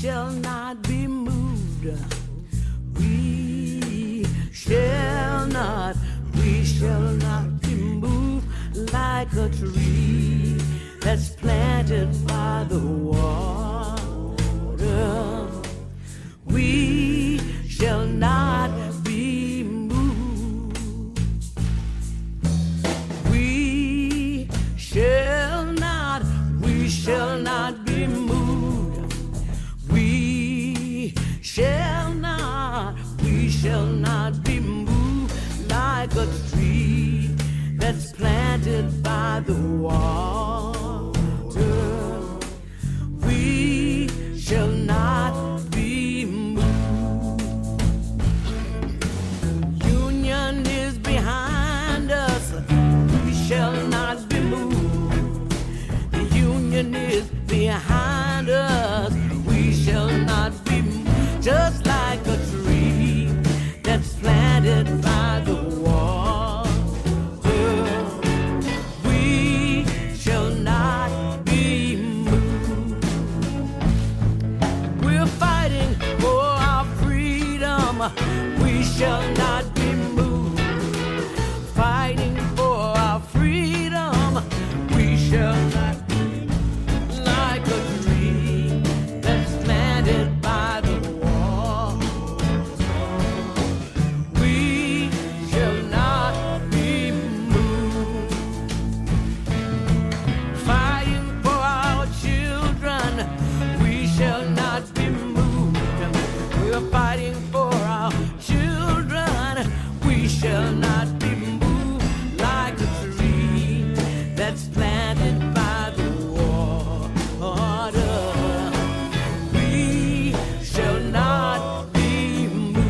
shall not be moved. We shall not be moved like a tree that's planted by the water. We shall not be moved. We shall not be moved. We shall not be moved like a tree that's planted by the water. We shall not be moved. Union is behind us. We shall not be moved. The union is behind us. We shall not be moved. Just like a tree that's planted by the water. We shall not be moved. We're fighting for our freedom. We shall not be moved. Fighting for our freedom. We shall not be like a tree that's planted by the water. We shall not be moved. Fighting for our children. We shall not be moved. We're fighting for our children. We shall not be moved like a tree that's planted by the water. We shall not be moved.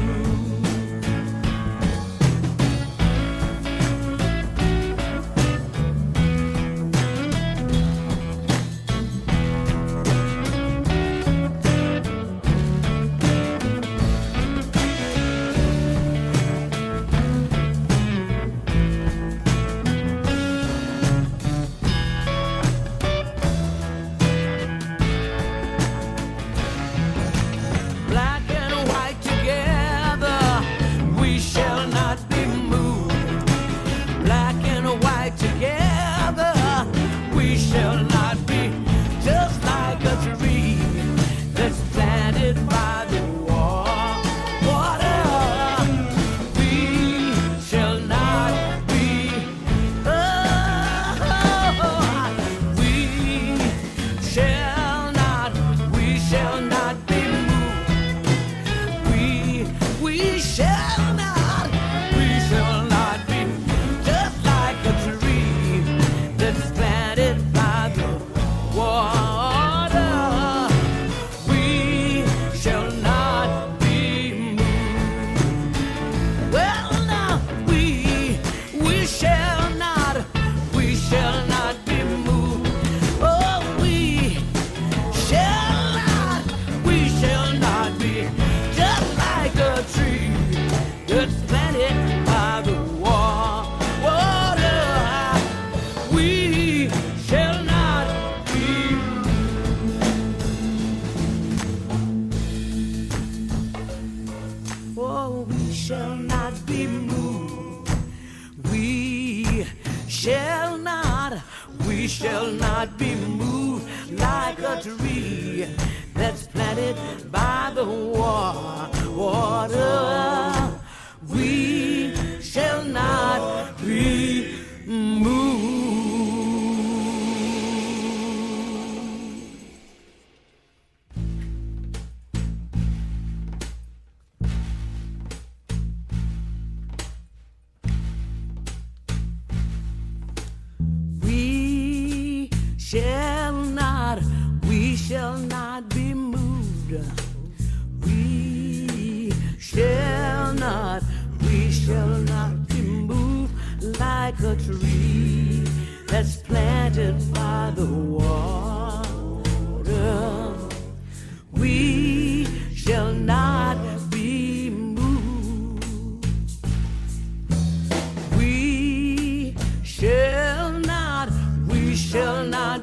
Black and white together, we shall not be moved. Black and white together, we shall not be just like a tree that's planted by the water. We shall not be. We shall not be moved. We shall not be just like a tree that's planted by the water. We shall not be moved. Well, now we shall not be moved. Oh, we shall not be just like a tree that's planted by the water. We shall not be. Oh, we shall not be moved. We shall not be moved like a tree that's planted by the water. We shall not be moved. We shall not be moved. We shall not be moved like a tree that's planted by the water. We shall not be moved. We shall not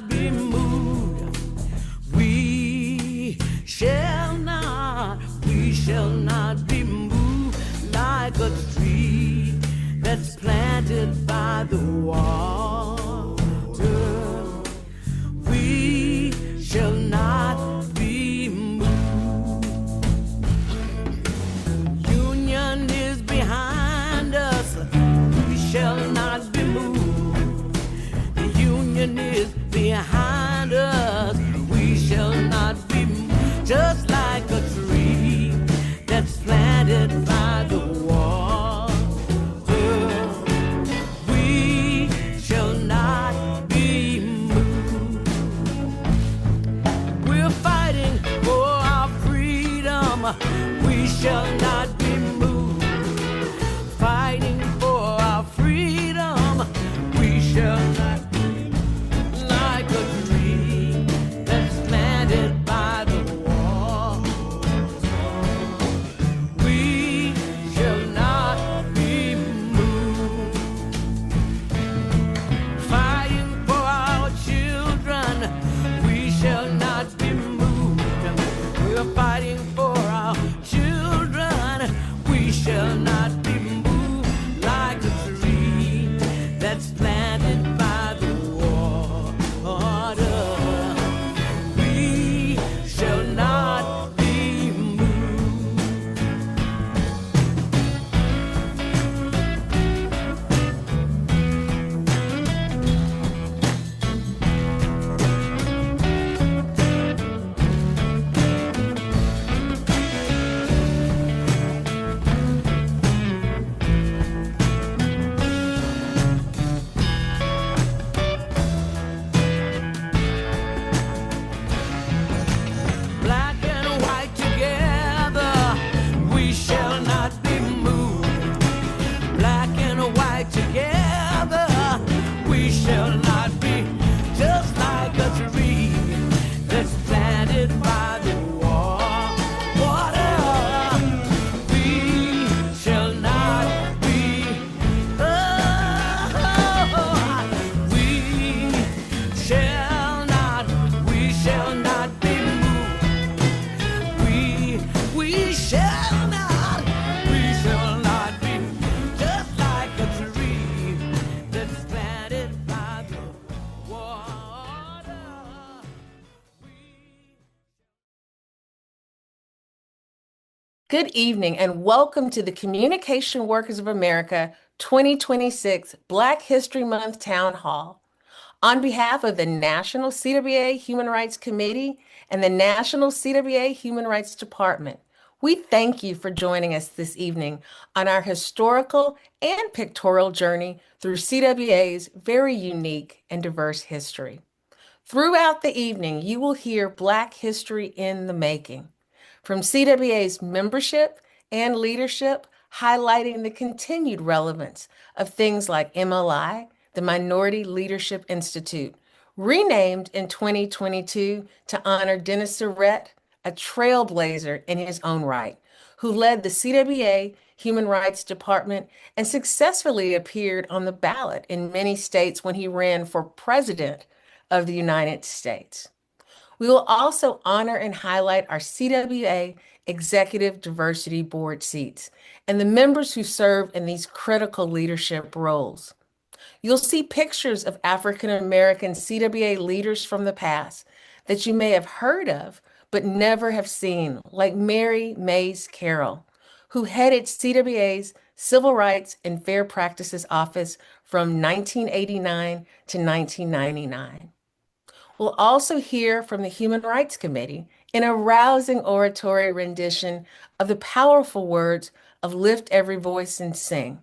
be moved. We shall shall not be moved like a tree that's planted by the water. We shall not be moved. Union is behind us. We shall not be moved. The union is behind us. We shall not be moved. Just like a tree that's planted by the water. We shall not be moved. We're fighting for our freedom. We shall not be moved. Fighting for our freedom. We shall not be like a tree that's planted by the water. We shall not be moved. Fighting for our children. We shall not be moved. We're fighting for our children. We shall not be moved like a tree that's planted by the water. We shall not be moved. Black and white together, we shall not be moved. Black and white together, we shall not be just like a tree that's planted by the water. We shall not be. We shall not be moved. We shall not be just like a tree that's planted by the water. Good evening and welcome to the Communication Workers of America 2026 Black History Month Town Hall. On behalf of the National CWA Human Rights Committee and the National CWA Human Rights Department, we thank you for joining us this evening on our historical and pictorial journey through CWA's very unique and diverse history. Throughout the evening, you will hear Black history in the making, from CWA's membership and leadership, highlighting the continued relevance of things like MLI, the Minority Leadership Institute, renamed in 2022 to honor Dennis Surratt, a trailblazer in his own right, who led the CWA Human Rights Department and successfully appeared on the ballot in many states when he ran for president of the United States. We will also honor and highlight our CWA Executive Diversity Board seats and the members who serve in these critical leadership roles. You'll see pictures of African American CWA leaders from the past that you may have heard of but never have seen, like Mary Mays Carroll, who headed CWA's Civil Rights and Fair Practices Office from 1989 to 1999. We'll also hear from the Human Rights Committee in a rousing oratory rendition of the powerful words of Lift Every Voice and Sing,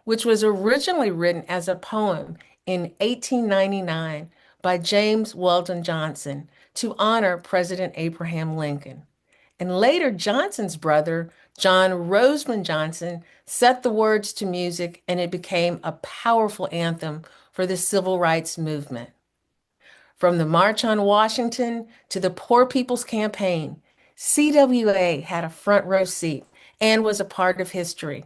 which was originally written as a poem in 1899 by James Weldon Johnson to honor President Abraham Lincoln. And later, Johnson's brother, John Roseman Johnson, set the words to music, and it became a powerful anthem for the civil rights movement. From the March on Washington to the Poor People's Campaign, CWA had a front row seat and was a part of history,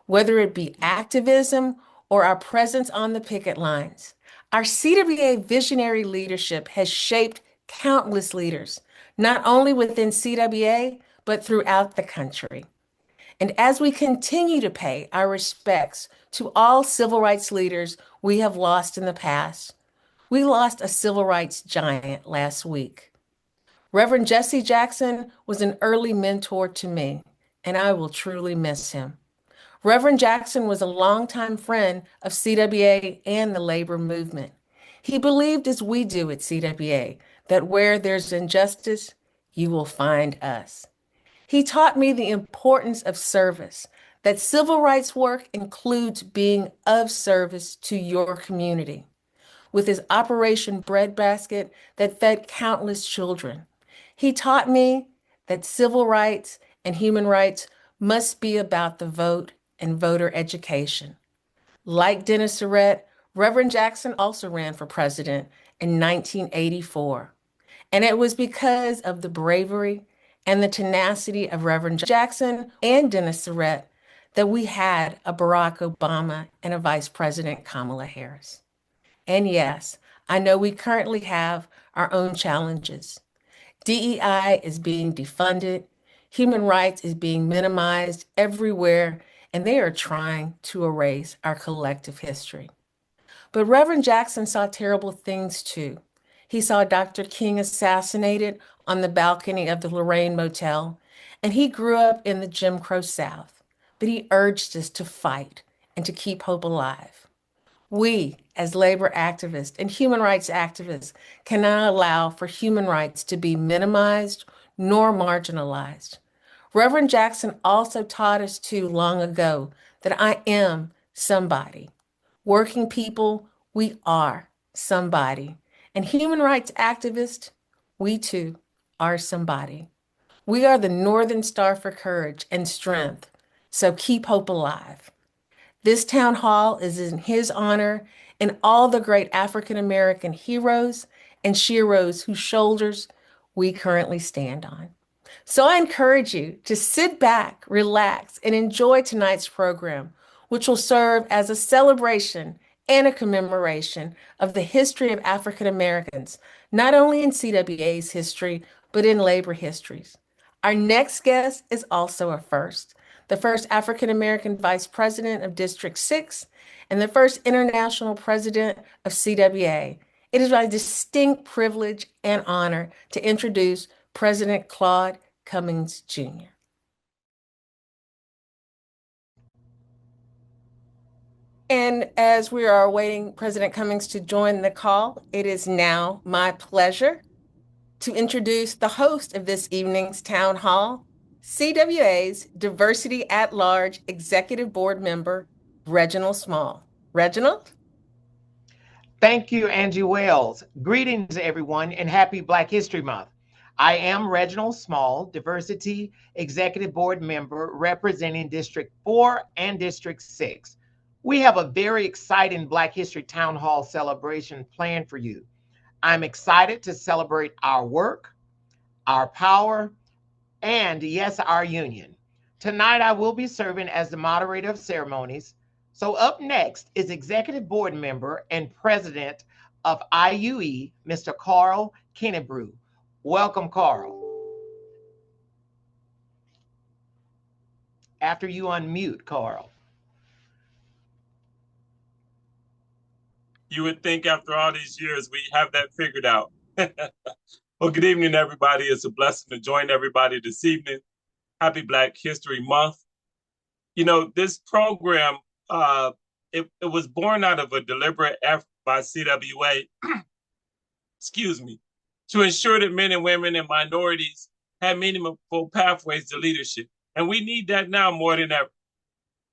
whether it be activism or our presence on the picket lines. Our CWA visionary leadership has shaped countless leaders, not only within CWA, but throughout the country. And as we continue to pay our respects to all civil rights leaders we have lost in the past, we lost a civil rights giant last week. Reverend Jesse Jackson was an early mentor to me, and I will truly miss him. Reverend Jackson was a longtime friend of CWA and the labor movement. He believed, as we do at CWA, that where there's injustice, you will find us. He taught me the importance of service, that civil rights work includes being of service to your community. With his Operation Breadbasket that fed countless children, he taught me that civil rights and human rights must be about the vote and voter education. Like Dennis Surratt, Reverend Jackson also ran for president in 1984. And it was because of the bravery and the tenacity of Reverend Jackson and Dennis Surratt that we had a Barack Obama and a Vice President Kamala Harris. And yes, I know we currently have our own challenges. DEI is being defunded, human rights is being minimized everywhere, and they are trying to erase our collective history. But Reverend Jackson saw terrible things too. He saw Dr. King assassinated on the balcony of the Lorraine Motel, and he grew up in the Jim Crow South. But he urged us to fight and to keep hope alive. We, as labor activists and human rights activists, cannot allow for human rights to be minimized nor marginalized. Reverend Jackson also taught us too long ago that I am somebody. Working people, we are somebody. And human rights activists, we too are somebody. We are the Northern Star for courage and strength. So keep hope alive. This town hall is in his honor and all the great African American heroes and sheroes whose shoulders we currently stand on. So I encourage you to sit back, relax, and enjoy tonight's program, which will serve as a celebration and a commemoration of the history of African Americans, not only in CWA's history, but in labor histories. Our next guest is also a first, the first African American vice president of District 6 and the first international president of CWA. It is my distinct privilege and honor to introduce President Claude Cummings Jr. And as we are awaiting President Cummings to join the call, it is now my pleasure to introduce the host of this evening's town hall, CWA's Diversity at Large Executive Board member, Reginald Small. Reginald? Thank you, Angie Wells. Greetings, everyone, and happy Black History Month. I am Reginald Small, Diversity Executive Board member representing District 4 and District 6. We have a very exciting Black History Town Hall celebration planned for you. I'm excited to celebrate our work, our power, and yes, our union. Tonight, I will be serving as the moderator of ceremonies. So up next is Executive Board member and President of IUE, Mr. Carl Kennebrew. Welcome, Carl. After you unmute, Carl. You would think after all these years, we have that figured out. Well, good evening, everybody. It's a blessing to join everybody this evening. Happy Black History Month. You know, this program, it was born out of a deliberate effort by CWA, excuse me, to ensure that men and women and minorities have meaningful pathways to leadership. And we need that now more than ever.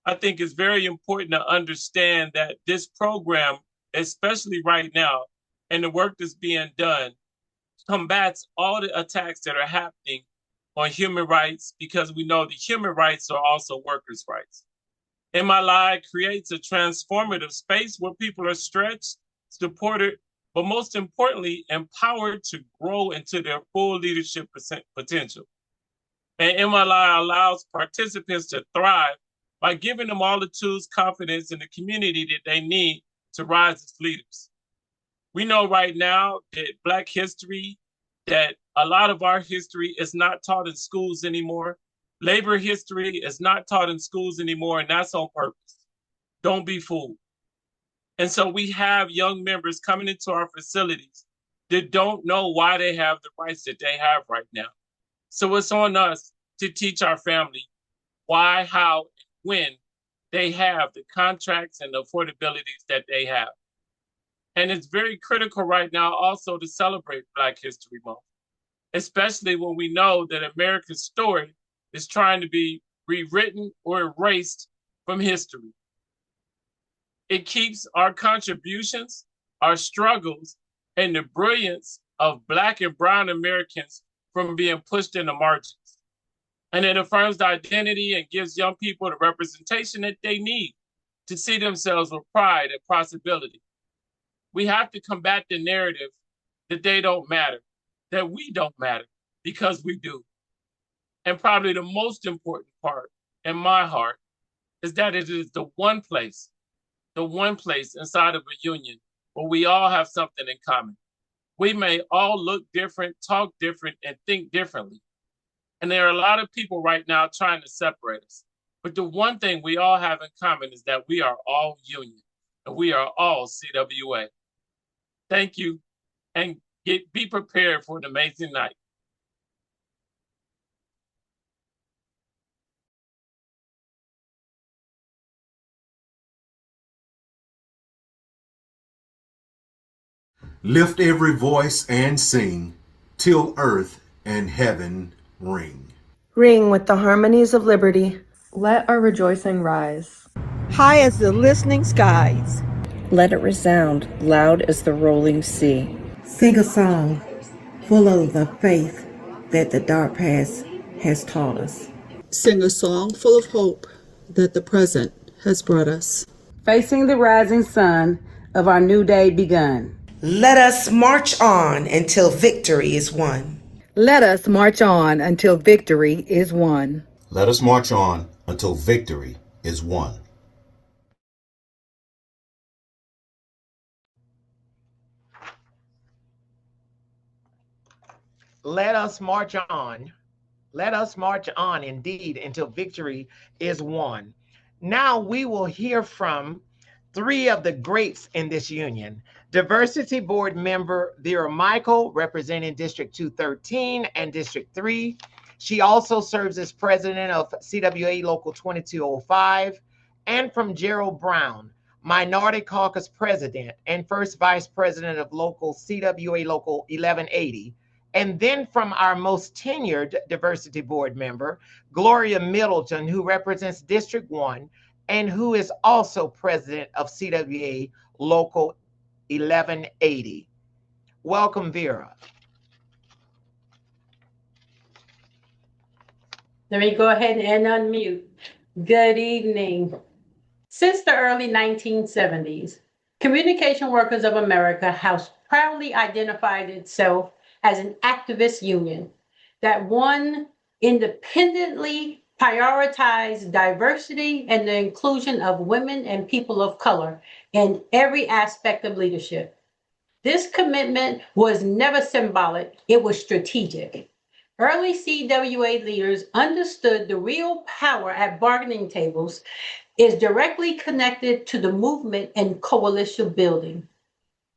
I think it's very important to understand that this program, especially right now, and the work that's being done, combats all the attacks that are happening on human rights, because we know the human rights are also workers' rights. MLI creates a transformative space where people are stretched, supported, but most importantly, empowered to grow into their full leadership potential. And MLI allows participants to thrive by giving them all the tools, confidence, and the community that they need to rise as leaders. We know right now that Black history, that A lot of our history is not taught in schools anymore. Labor history is not taught in schools anymore, and that's on purpose. Don't be fooled. And so we have young members coming into our facilities that don't know why they have the rights that they have right now. So it's on us to teach our family why, how, and when they have the contracts and the affordabilities that they have. And it's very critical right now also to celebrate Black History Month, especially when we know that America's story is trying to be rewritten or erased from history. It keeps our contributions, our struggles, and the brilliance of Black and Brown Americans from being pushed in the margins. And it affirms the identity and gives young people the representation that they need to see themselves with pride and possibility. We have to combat the narrative that they don't matter, that we don't matter, because we do. And probably the most important part in my heart is that it is the one place inside of a union where we all have something in common. We may all look different, talk different, and think differently. And there are a lot of people right now trying to separate us. But the one thing we all have in common is that we are all union and we are all CWA. Thank you, and be prepared for an amazing night. Lift every voice and sing till earth and heaven ring. Ring with the harmonies of liberty. Let our rejoicing rise. High as the listening skies. Let it resound loud as the rolling sea. Sing a song full of the faith that the dark past has taught us. Sing a song full of hope that the present has brought us. Facing the rising sun of our new day begun. Let us march on until victory is won. Let us march on until victory is won. Let us march on until victory is won. Let us march on. Let us march on indeed until victory is won. Now we will hear from three of the greats in this union. Diversity Board member Vera Michael, representing District 213 and District 3. She also serves as president of CWA Local 2205. And from Gerald Brown, Minority Caucus president and first vice president of Local CWA Local 1180. And then from our most tenured Diversity Board member, Gloria Middleton, who represents District 1 and who is also president of CWA Local 1180. Welcome, Vera. Let me go ahead and unmute. Good evening. Since the early 1970s, Communication Workers of America has proudly identified itself as an activist union that one independently prioritized diversity and the inclusion of women and people of color in every aspect of leadership. This commitment was never symbolic, it was strategic. Early CWA leaders understood the real power at bargaining tables is directly connected to the movement and coalition building.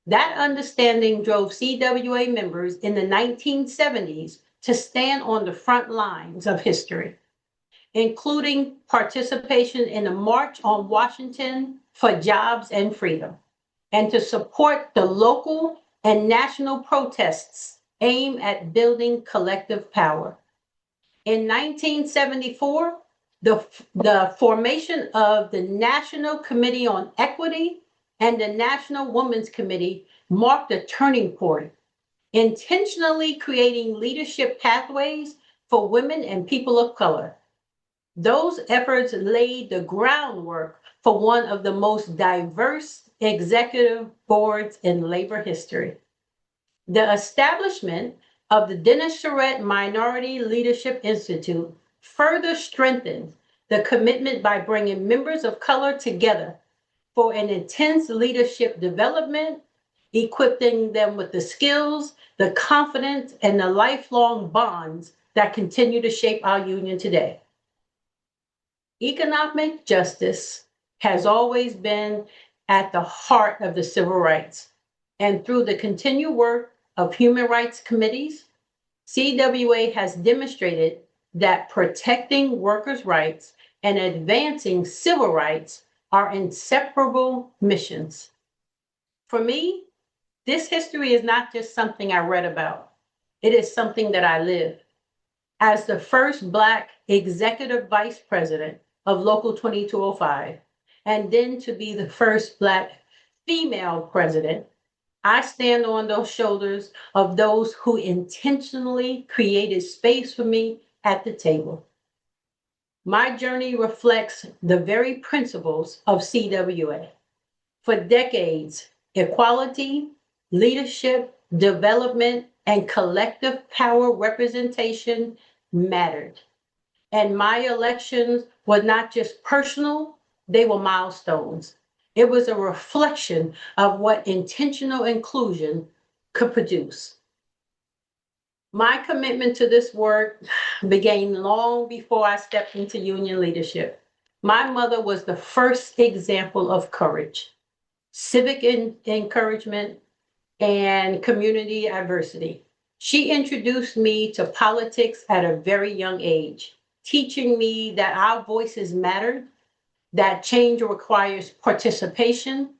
That understanding drove CWA members in the 1970s to stand on the front lines of history, including participation in the March on Washington for Jobs and Freedom, and to support the local and national protests aimed at building collective power. In 1974, the formation of the National Committee on Equity and the National Women's Committee marked a turning point, intentionally creating leadership pathways for women and people of color. Those efforts laid the groundwork for one of the most diverse executive boards in labor history. The establishment of the Dennis Charette Minority Leadership Institute further strengthened the commitment by bringing members of color together for an intense leadership development equipping them with the skills, the confidence, and the lifelong bonds that continue to shape our union today. Economic justice has always been at the heart of the civil rights, and through the continued work of human rights committees, CWA has demonstrated that protecting workers' rights and advancing civil rights are inseparable missions. For me, this history is not just something I read about. It is something that I live. As the first Black executive vice president of Local 2205, and then to be the first Black female president, I stand on those shoulders of those who intentionally created space for me at the table. My journey reflects the very principles of CWA. For decades, equality, leadership, development, and collective power representation mattered. And my elections were not just personal, they were milestones. It was a reflection of what intentional inclusion could produce. My commitment to this work began long before I stepped into union leadership. My mother was the first example of courage, civic encouragement, and community adversity. She introduced me to politics at a very young age, teaching me that our voices mattered, that change requires participation.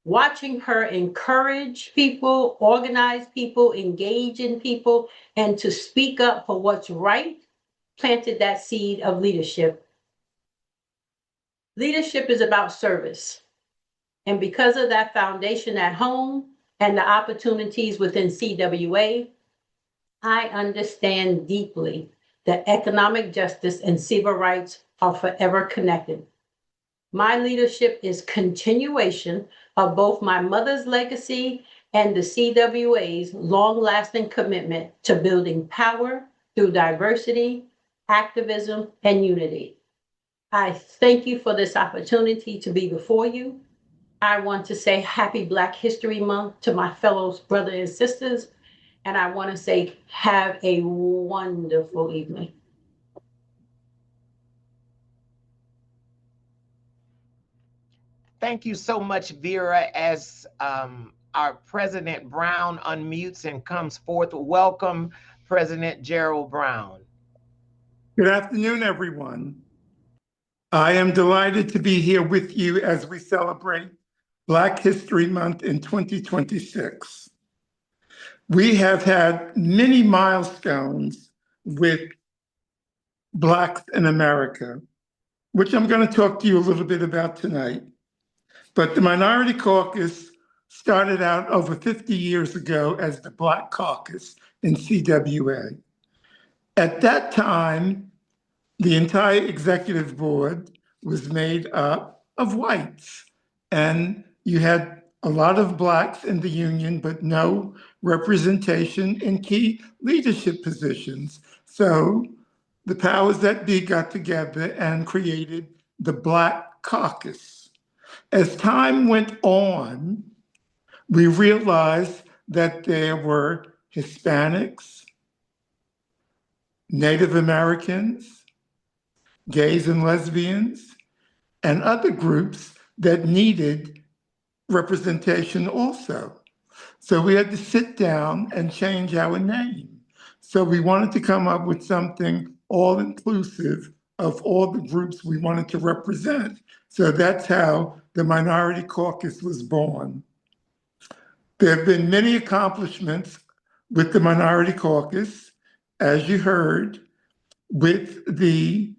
Watching her encourage people, organize people, engage in people, and to speak up for what's right, planted that seed of leadership. Leadership is about service. And because of that foundation at home and the opportunities within CWA, I understand deeply that economic justice and civil rights are forever connected. My leadership is continuation of both my mother's legacy and the CWA's long-lasting commitment to building power through diversity, activism, and unity. I thank you for this opportunity to be before you. I want to say Happy Black History Month to my fellow brothers and sisters, and I want to say have a wonderful evening. Thank you so much, Vera. As our President Brown unmutes and comes forth, welcome President Gerald Brown. Good afternoon, everyone. I am delighted to be here with you as we celebrate Black History Month in 2026. We have had many milestones with Blacks in America, which I'm going to talk to you a little bit about tonight. But the Minority Caucus started out over 50 years ago as the Black Caucus in CWA. At that time, the entire executive board was made up of whites, and you had a lot of Blacks in the union, but no representation in key leadership positions. So the powers that be got together and created the Black Caucus. As time went on, we realized that there were Hispanics, Native Americans, gays and lesbians, and other groups that needed representation also. So we had to sit down and change our name. So we wanted to come up with something all-inclusive of all the groups we wanted to represent. So that's how the Minority Caucus was born. There have been many accomplishments with the Minority Caucus, as you heard, with the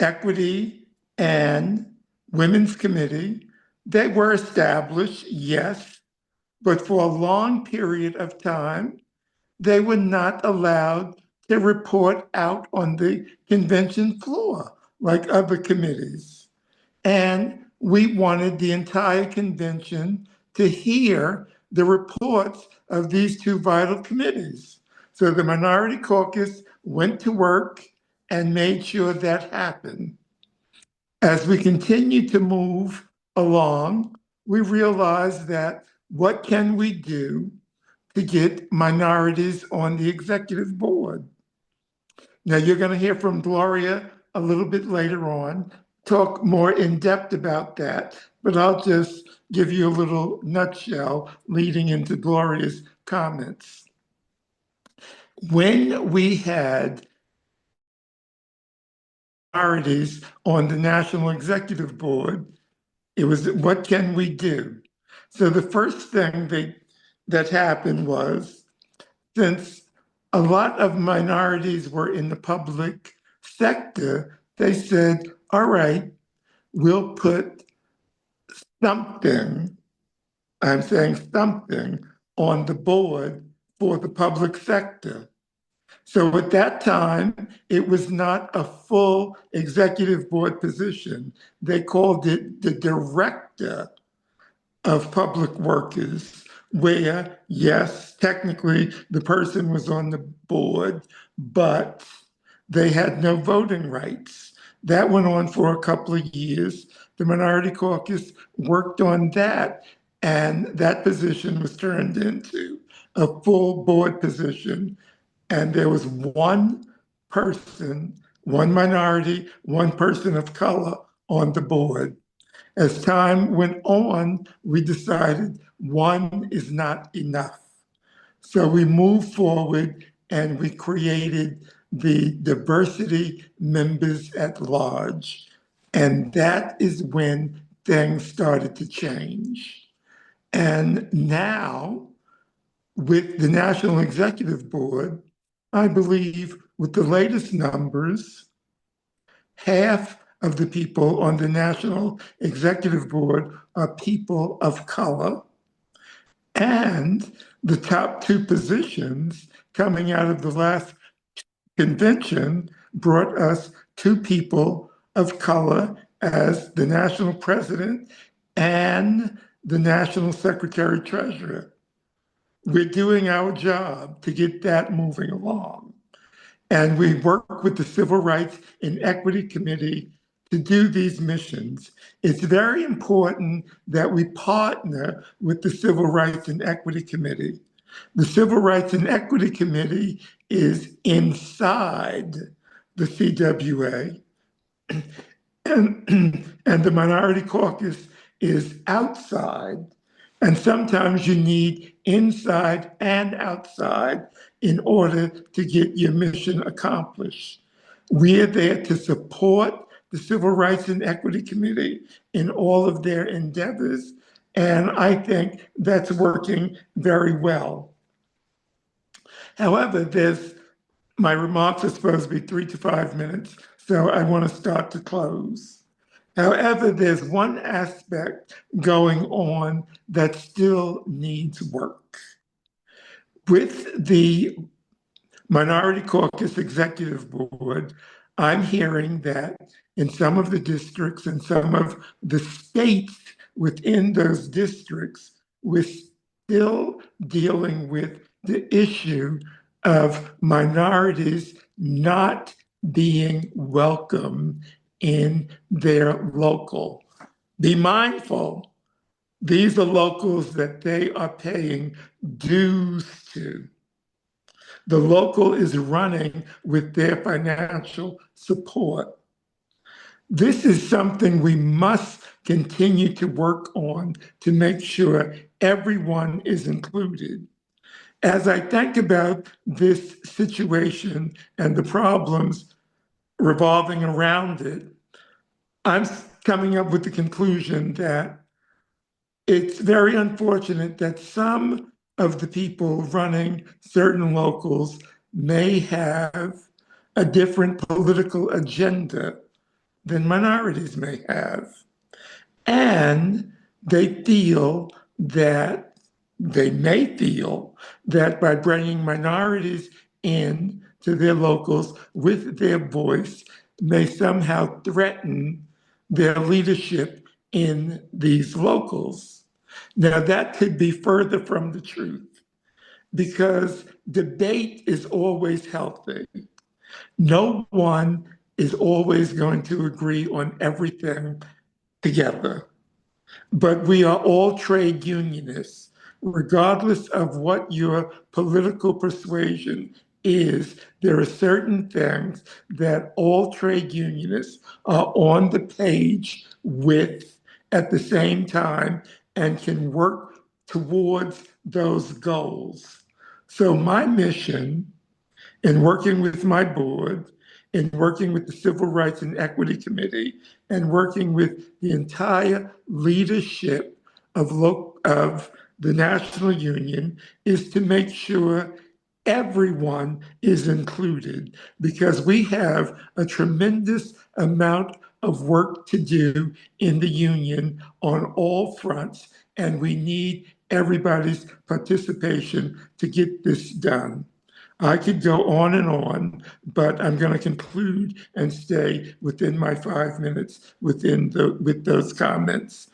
Equity and Women's Committee. They were established, yes, but for a long period of time, they were not allowed to report out on the convention floor like other committees. And we wanted the entire convention to hear the reports of these two vital committees. So the Minority Caucus went to work and made sure that happened. As we continue to move along, we realized that what can we do to get minorities on the executive board? Now, you're going to hear from Gloria a little bit later on, talk more in depth about that, but I'll just give you a little nutshell leading into Gloria's comments. When we had minorities on the National Executive Board, it was, what can we do? So the first thing that happened was, since a lot of minorities were in the public sector, they said, all right, we'll put something, I'm saying something, on the board for the public sector. So at that time, it was not a full executive board position. They called it the director of public workers, where, yes, technically the person was on the board, but they had no voting rights. That went on for a couple of years. The Minority Caucus worked on that, and that position was turned into a full board position. And there was one person, one minority, one person of color on the board. As time went on, we decided one is not enough. So we moved forward and we created the diversity members at large. And that is when things started to change. And now, with the National Executive Board, I believe with the latest numbers, half of the people on the National Executive Board are people of color. And the top two positions coming out of the last convention brought us two people of color as the national president and the national secretary treasurer. We're doing our job to get that moving along. And we work with the Civil Rights and Equity Committee to do these missions. It's very important that we partner with the Civil Rights and Equity Committee. The Civil Rights and Equity Committee is inside the CWA, and the Minority Caucus is outside. And sometimes you need inside and outside in order to get your mission accomplished. We are there to support the Civil Rights and Equity Committee in all of their endeavors, and I think that's working very well. However, my remarks are supposed to be 3 to 5 minutes, so I want to start to close. However, there's one aspect going on that still needs work. With the Minority Caucus Executive Board, I'm hearing that in some of the districts and some of the states within those districts, we're still dealing with the issue of minorities not being welcome in their local. Be mindful, these are locals that they are paying dues to. The local is running with their financial support. This is something we must continue to work on to make sure everyone is included. As I think about this situation and the problems revolving around it, I'm coming up with the conclusion that it's very unfortunate that some of the people running certain locals may have a different political agenda than minorities may have. And they may feel that by bringing minorities in to their locals with their voice may somehow threaten their leadership in these locals. Now, that could be further from the truth, because debate is always healthy. No one is always going to agree on everything together, but we are all trade unionists. regardless of what your political persuasion is, there are certain things that all trade unionists are on the page with at the same time and can work towards those goals. So my mission in working with my board, in working with the Civil Rights and Equity Committee, and working with the entire leadership of the National Union is to make sure everyone is included, because we have a tremendous amount of work to do in the union on all fronts, and we need everybody's participation to get this done. I could go on, but I'm going to conclude and stay within my 5 minutes with those comments.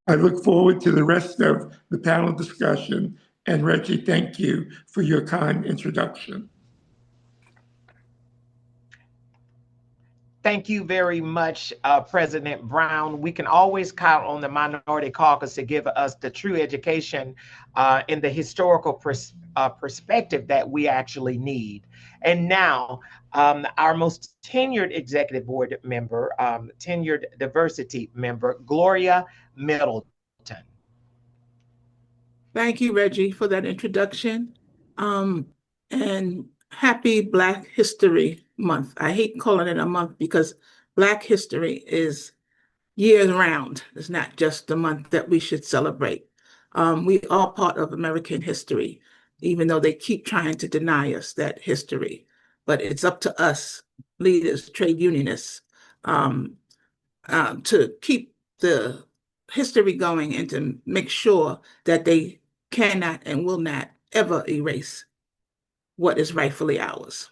I look forward to the rest of the panel discussion. And Reggie, thank you for your kind introduction. Thank you very much, President Brown. We can always count on the Minority Caucus to give us the true education in the historical perspective that we actually need. And now, our most tenured executive board member, tenured diversity member, Gloria Middleton. Thank you, Reggie, for that introduction. And happy Black History Month. I hate calling it a month because Black history is years round. It's not just the month that we should celebrate. We are part of American history, even though they keep trying to deny us that history. But it's up to us, leaders, trade unionists, to keep the history going and to make sure that they cannot and will not ever erase what is rightfully ours.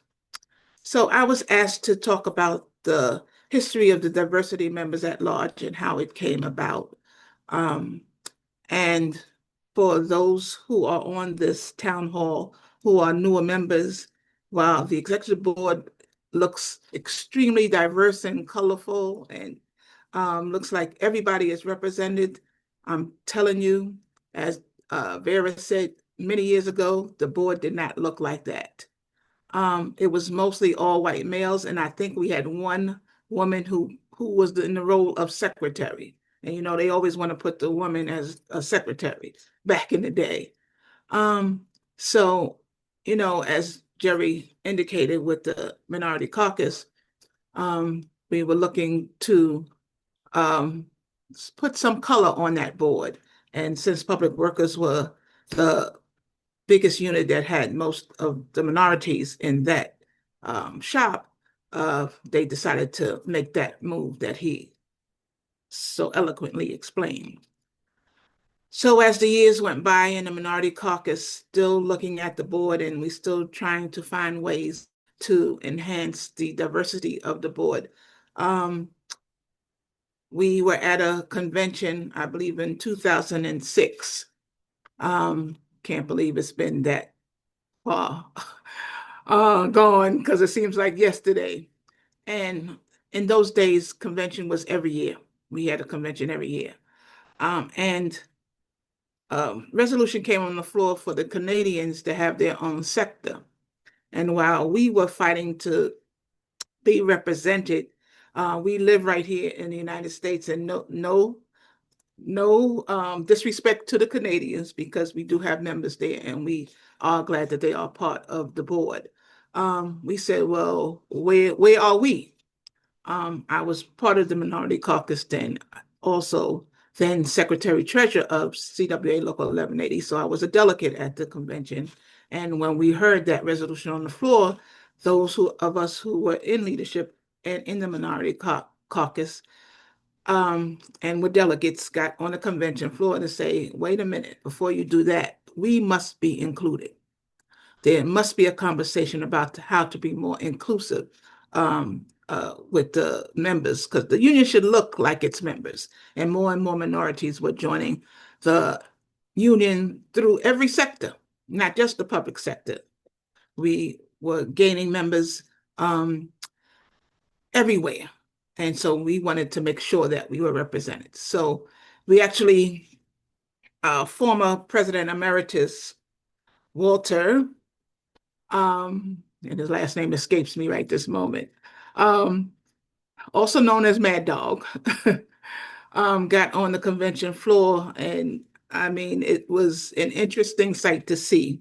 So I was asked to talk about the history of the diversity members at large and how it came about. And for those who are on this town hall who are newer members, while the executive board looks extremely diverse and colorful and looks like everybody is represented, I'm telling you, as Vera said many years ago, the board did not look like that. It was mostly all white males, and I think we had one woman who was in the role of secretary. And you know, they always want to put the woman as a secretary back in the day. So, you know, as Jerry indicated with the Minority Caucus, we were looking to put some color on that board. And since public workers were the biggest unit that had most of the minorities in that shop, they decided to make that move that he so eloquently explained. So as the years went by and the Minority Caucus still looking at the board, and we still trying to find ways to enhance the diversity of the board, we were at a convention, I believe in 2006. Can't believe it's been that far gone, because it seems like yesterday. And in those days, convention was every year. We had a convention every year. Resolution came on the floor for the Canadians to have their own sector. And while we were fighting to be represented, we live right here in the United States, and no disrespect to the Canadians, because we do have members there and we are glad that they are part of the board. We said, well, where are we? I was part of the Minority Caucus then, also then Secretary Treasurer of CWA Local 1180. So I was a delegate at the convention. And when we heard that resolution on the floor, those of us who were in leadership and in the Minority Caucus and were delegates got on the convention floor to say, wait a minute, before you do that, we must be included. There must be a conversation about how to be more inclusive with the members, because the union should look like its members, and more minorities were joining the union through every sector, not just the public sector. We were gaining members everywhere. And so we wanted to make sure that we were represented. So we actually former President Emeritus Walter, and his last name escapes me right this moment, also known as Mad Dog, got on the convention floor. And I mean, it was an interesting sight to see,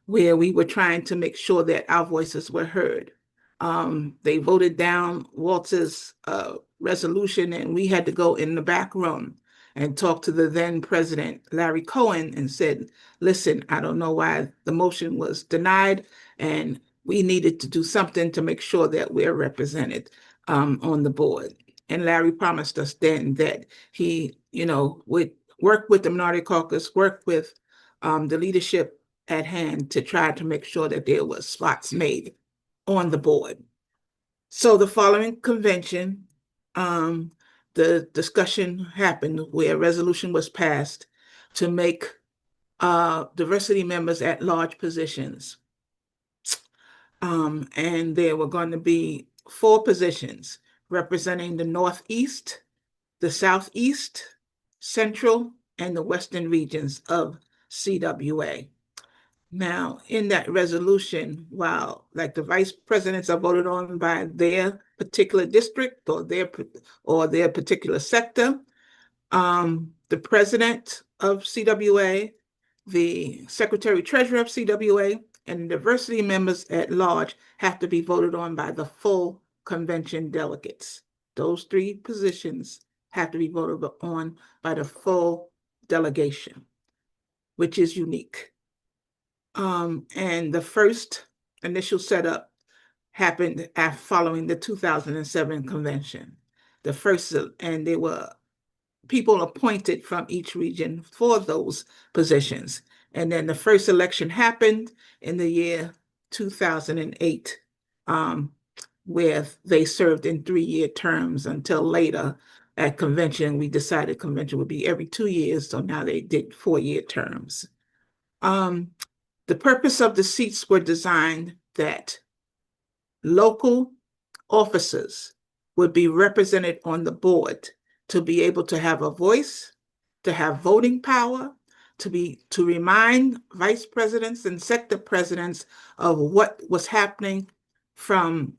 where we were trying to make sure that our voices were heard. They voted down Walter's resolution, and we had to go in the back room and talk to the then president, Larry Cohen, and said, listen, I don't know why the motion was denied, and we needed to do something to make sure that we're represented on the board. And Larry promised us then that he, would work with the Minority Caucus, work with the leadership at hand to try to make sure that there was spots made on the board. So the following convention, the discussion happened where a resolution was passed to make diversity members at large positions. And there were going to be 4 positions representing the Northeast, the Southeast, Central, and the Western regions of CWA. Now, in that resolution, while like the vice presidents are voted on by their particular district or their particular sector, the president of CWA, the secretary treasurer of CWA, and diversity members at large have to be voted on by the full convention delegates. Those 3 positions have to be voted on by the full delegation, which is unique. And the first initial setup happened following the 2007 convention. And there were people appointed from each region for those positions. And then the first election happened in the year 2008, where they served in 3-year terms until later at convention. We decided convention would be every 2 years, so now they did 4-year terms. The purpose of the seats were designed that local officers would be represented on the board to be able to have a voice, to have voting power, to remind vice presidents and sector presidents of what was happening from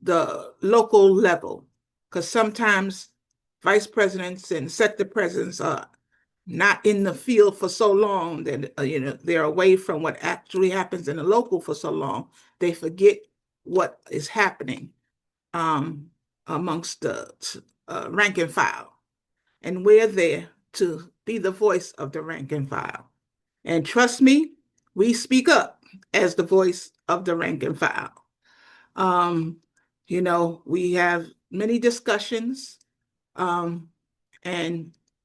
the local level. Because sometimes vice presidents and sector presidents are not in the field for so long that they're away from what actually happens in the local for so long, they forget what is happening amongst the rank and file. And we're there to be the voice of the rank and file. And trust me, we speak up as the voice of the rank and file. We have many discussions, and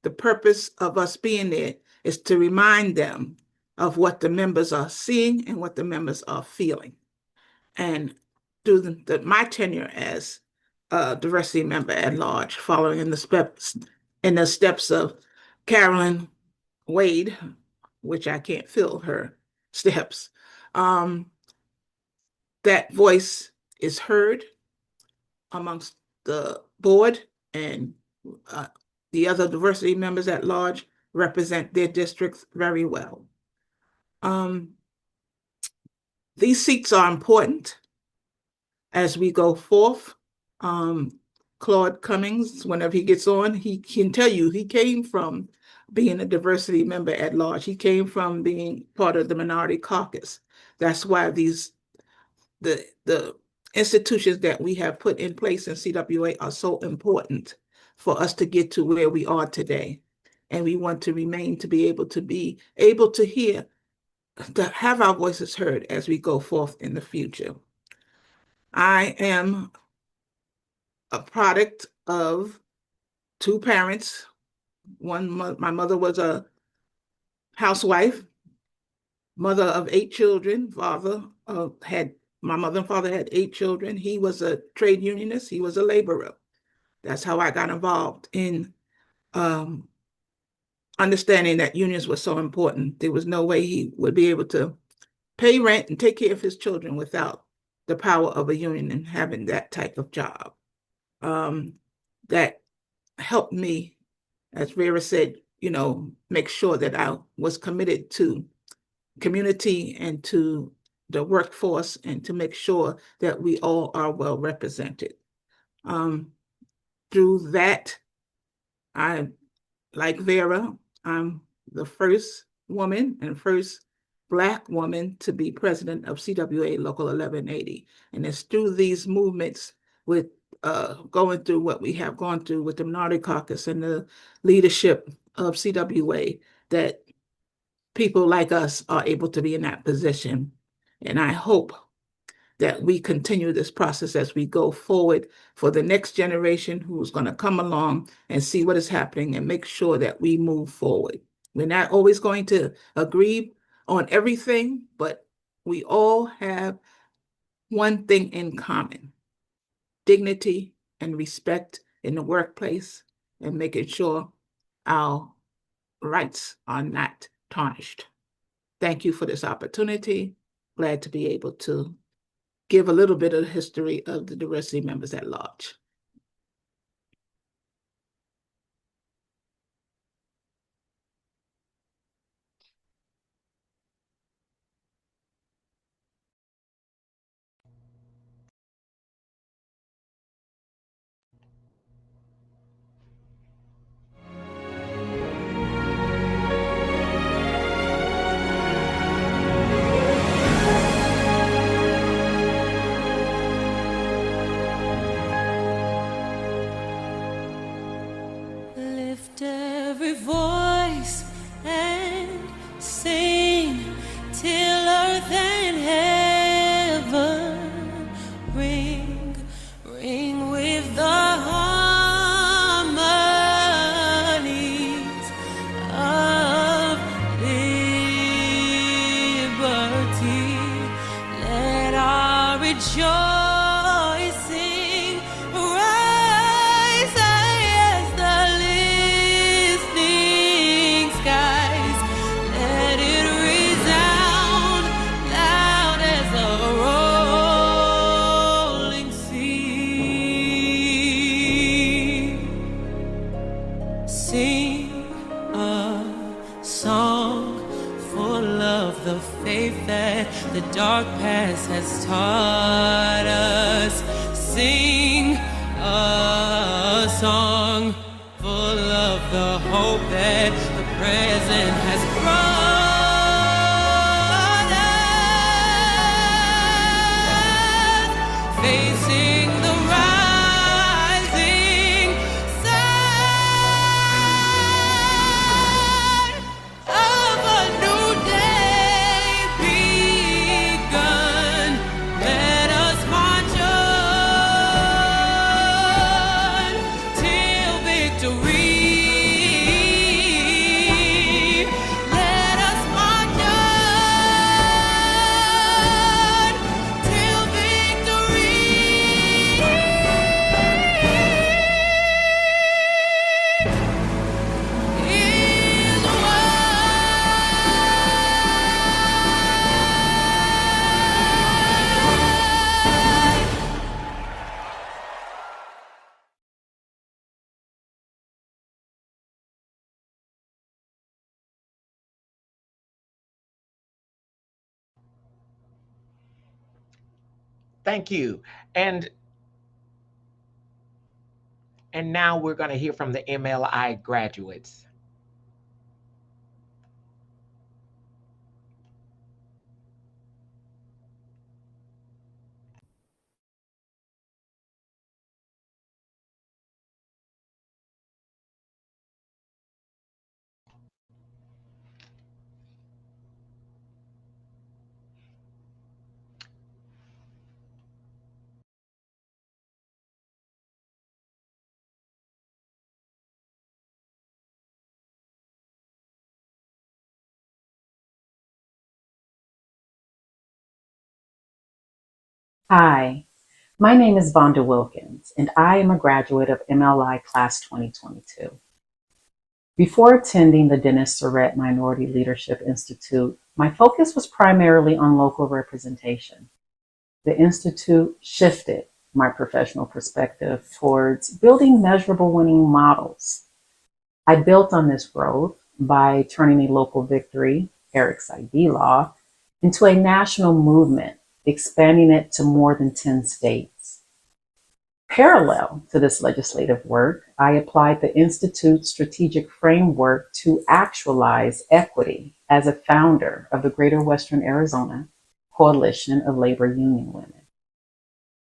the purpose of us being there is to remind them of what the members are seeing and what the members are feeling. And through my tenure as a diversity member at large, following in the steps of Carolyn Wade, which I can't fill her steps, that voice is heard amongst the board, and the other diversity members at large represent their districts very well. These seats are important as we go forth. Claude Cummings, whenever he gets on, he can tell you he came from being a diversity member at large. He came from being part of the Minority Caucus. That's why the institutions that we have put in place in CWA are so important for us to get to where we are today. And we want to remain to be able to hear, to have our voices heard as we go forth in the future. I am a product of 2 parents. My mother was a housewife, mother of 8 children. My mother and father had 8 children. He was a trade unionist. He was a laborer. That's how I got involved in understanding that unions were so important. There was no way he would be able to pay rent and take care of his children without the power of a union and having that type of job. That helped me, as Vera said, make sure that I was committed to community and to the workforce and to make sure that we all are well represented. Through that, like Vera, I'm the first woman and first Black woman to be president of CWA Local 1180. And it's through these movements with going through what we have gone through with the Minority Caucus and the leadership of CWA that people like us are able to be in that position. And I hope that we continue this process as we go forward for the next generation who's going to come along and see what is happening and make sure that we move forward. We're not always going to agree on everything, but we all have one thing in common: dignity and respect in the workplace and making sure our rights are not tarnished. Thank you for this opportunity. Glad to be able to give a little bit of the history of the diversity members at large. Lift every voice and sing till earth and heaven ring, ring with the harmonies of liberty. Let our rejoicing rise as the listening skies. Let it resound loud as a rolling sea. Sing a song full of the faith that the dark past has taught us. Sing a song full of the hope that the present has brought us. Facing the rising sun of a new day begun. Let us march on till victory. Let us march on till victory is won. Thank you. And now we're going to hear from the MLI graduates. Hi, my name is Vonda Wilkins, and I am a graduate of MLI Class 2022. Before attending the Dennis Surratt Minority Leadership Institute, my focus was primarily on local representation. The Institute shifted my professional perspective towards building measurable winning models. I built on this growth by turning a local victory, Eric's ID Law, into a national movement, expanding it to more than 10 states. Parallel to this legislative work, I applied the Institute's strategic framework to actualize equity as a founder of the Greater Western Arizona Coalition of Labor Union Women.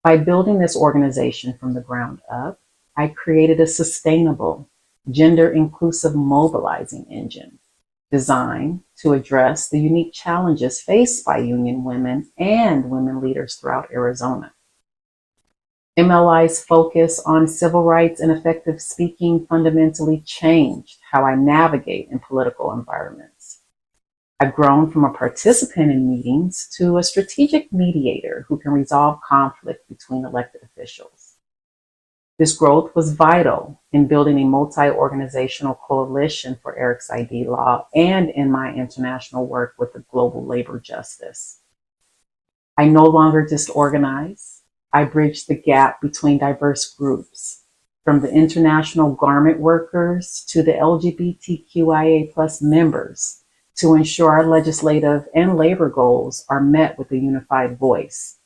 By building this organization from the ground up, I created a sustainable, gender-inclusive mobilizing engine designed to address the unique challenges faced by union women and women leaders throughout Arizona. MLI's focus on civil rights and effective speaking fundamentally changed how I navigate in political environments. I've grown from a participant in meetings to a strategic mediator who can resolve conflict between elected officials. This growth was vital in building a multi-organizational coalition for Eric's ID Law and in my international work with the global labor justice. I no longer just organize. I bridge the gap between diverse groups, from the international garment workers to the LGBTQIA+ members, to ensure our legislative and labor goals are met with a unified voice.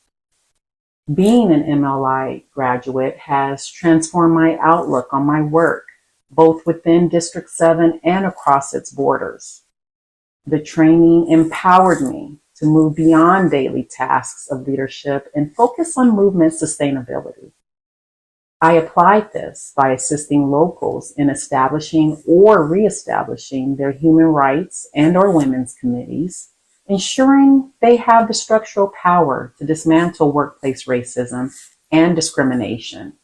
Being an MLI graduate has transformed my outlook on my work, both within District 7 and across its borders. The training empowered me to move beyond daily tasks of leadership and focus on movement sustainability. I applied this by assisting locals in establishing or reestablishing their human rights and/or women's committees, ensuring they have the structural power to dismantle workplace racism and discrimination.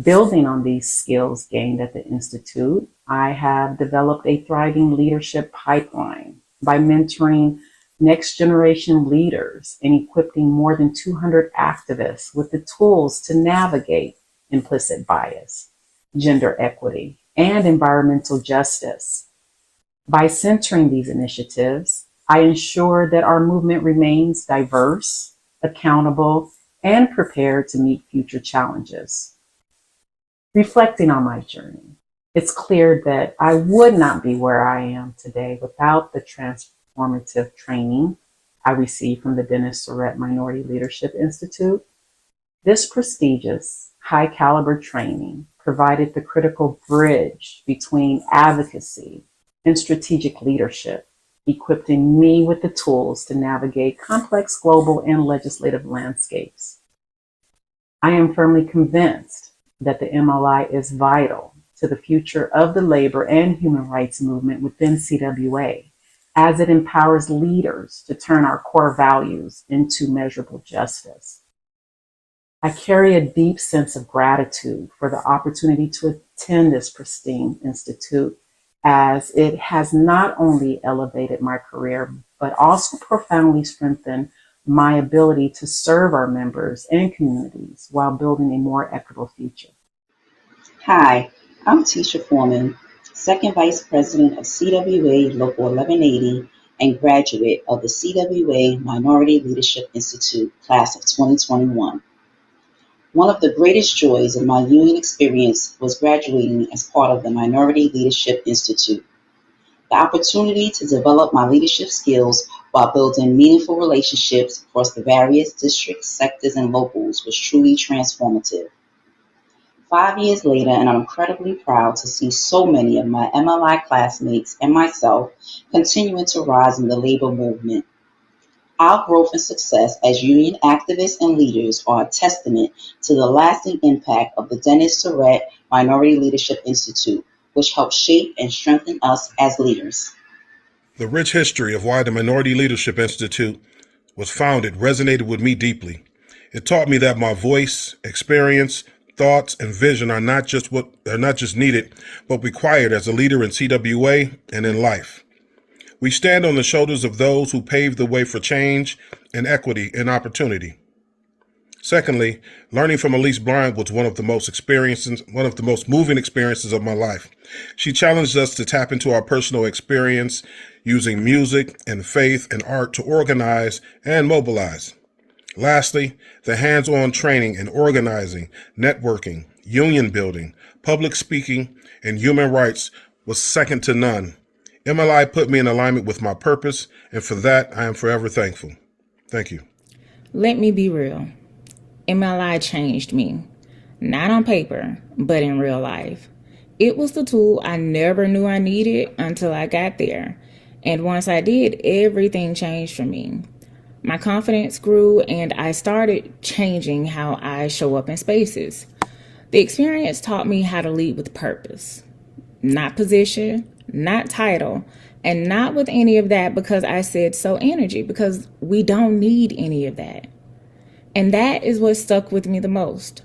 Building on these skills gained at the Institute, I have developed a thriving leadership pipeline by mentoring next generation leaders and equipping more than 200 activists with the tools to navigate implicit bias, gender equity, and environmental justice. By centering these initiatives, I ensure that our movement remains diverse, accountable, and prepared to meet future challenges. Reflecting on my journey, it's clear that I would not be where I am today without the transformative training I received from the Dennis Surratt Minority Leadership Institute. This prestigious, high-caliber training provided the critical bridge between advocacy and strategic leadership, equipping me with the tools to navigate complex global and legislative landscapes. I am firmly convinced that the MLI is vital to the future of the labor and human rights movement within CWA, as it empowers leaders to turn our core values into measurable justice. I carry a deep sense of gratitude for the opportunity to attend this pristine institute, as it has not only elevated my career, but also profoundly strengthened my ability to serve our members and communities while building a more equitable future. Hi, I'm Tisha Foreman, Second Vice President of CWA Local 1180 and graduate of the CWA Minority Leadership Institute, Class of 2021. One of the greatest joys of my union experience was graduating as part of the Minority Leadership Institute. The opportunity to develop my leadership skills while building meaningful relationships across the various districts, sectors, and locals was truly transformative. 5 years later, and I'm incredibly proud to see so many of my MLI classmates and myself continuing to rise in the labor movement. Our growth and success as union activists and leaders are a testament to the lasting impact of the Dennis Surratt Minority Leadership Institute, which helped shape and strengthen us as leaders. The rich history of why the Minority Leadership Institute was founded resonated with me deeply. It taught me that my voice, experience, thoughts, and vision are not just needed, but required as a leader in CWA and in life. We stand on the shoulders of those who paved the way for change and equity and opportunity. Secondly, learning from Elise Bryant was one of the most moving experiences of my life. She challenged us to tap into our personal experience using music and faith and art to organize and mobilize. Lastly, the hands-on training in organizing, networking, union building, public speaking, and human rights was second to none. MLI put me in alignment with my purpose, and for that, I am forever thankful. Thank you. Let me be real. MLI changed me, not on paper, but in real life. It was the tool I never knew I needed until I got there. And once I did, everything changed for me. My confidence grew, and I started changing how I show up in spaces. The experience taught me how to lead with purpose, not position, not title, and not with any of that because I said so energy, because we don't need any of that. And that is what stuck with me the most.